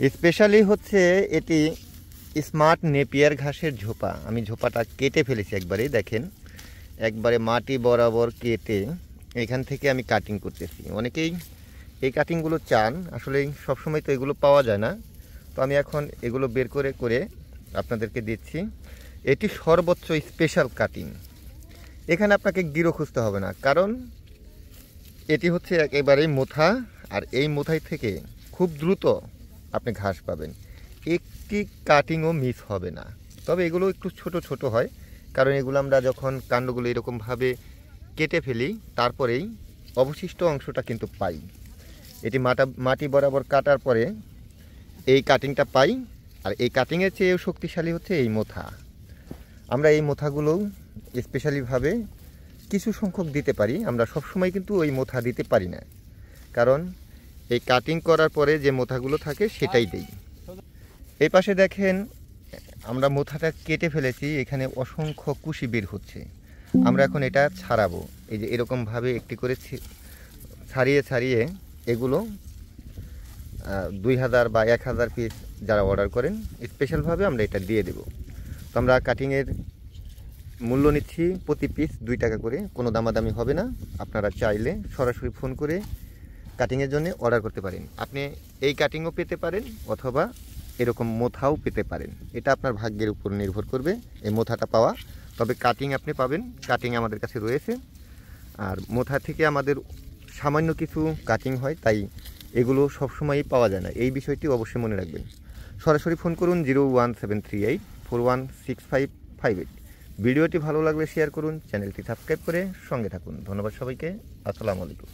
Specially হচ্ছে এটি smart Napier ঘাসের ঝোপা। আমি ঝোপাটা কেটে ফেলেছি একবারেই, দেখেন একবারে মাটি বরাবর কেটে এখান থেকে আমি কাটিং করতেছি। অনেকেই এই কাটিংগুলো চান, আসলে সবসময় তো এগুলো পাওয়া যায় না, তো আমি এখন এগুলো বের করে করে আপনাদেরকে দিচ্ছি। এটি সর্বোচ্চ স্পেশাল কাটিং, এখানে আপনাকে গিরো খুঁজতে হবে না, কারণ এটি হচ্ছে একেবারেই মোথা, আর এই মোথাই থেকে খুব দ্রুত আপনি ঘাস পাবেন, একটি কাটিংও মিস হবে না। তবে এগুলো একটু ছোট ছোট হয়, কারণ এগুলো আমরা যখন কাণ্ডগুলো এরকমভাবে কেটে ফেলি তারপরেই অবশিষ্ট অংশটা কিন্তু পাই। এটি মাটি বরাবর কাটার পরে এই কাটিংটা পাই, আর এই কাটিংয়ের চেয়েও শক্তিশালী হচ্ছে এই মোথা। আমরা এই মোথাগুলো স্পেশালিভাবে কিছু সংখ্যক দিতে পারি, আমরা সবসময় কিন্তু ওই মোথা দিতে পারি না, কারণ এই কাটিং করার পরে যে মোথাগুলো থাকে সেটাই দেই। এই পাশে দেখেন আমরা মোথাটা কেটে ফেলেছি, এখানে অসংখ্য কুশি বের হচ্ছে। আমরা এখন এটা ছাড়াবো, এই যে এরকমভাবে একটি করে ছাড়িয়ে ছাড়িয়ে এগুলো 2000 বা 1000 পিস যারা অর্ডার করেন স্পেশালভাবে আমরা এটা দিয়ে দেব। তো আমরা কাটিংয়ের মূল্য নিচ্ছি প্রতি পিস 2 টাকা করে, কোনো দামাদামি হবে না। আপনারা চাইলে সরাসরি ফোন করে কাটিংয়ের জন্য অর্ডার করতে পারেন। আপনি এই কাটিংও পেতে পারেন অথবা এরকম মোথাও পেতে পারেন, এটা আপনার ভাগ্যের উপর নির্ভর করবে এই মোথাটা পাওয়া। তবে কাটিং আপনি পাবেন, কাটিং আমাদের কাছে রয়েছে। আর মোথা থেকে আমাদের সামান্য কিছু কাটিং হয়, তাই এগুলো সবসময়ই পাওয়া যায় না, এই বিষয়টি অবশ্যই মনে রাখবেন। সরাসরি ফোন করুন 01738416558। ভিডিওটি ভালো লাগলে শেয়ার করুন, চ্যানেলটি সাবস্ক্রাইব করে সঙ্গে থাকুন। ধন্যবাদ সবাইকে, আসসালামু আলাইকুম।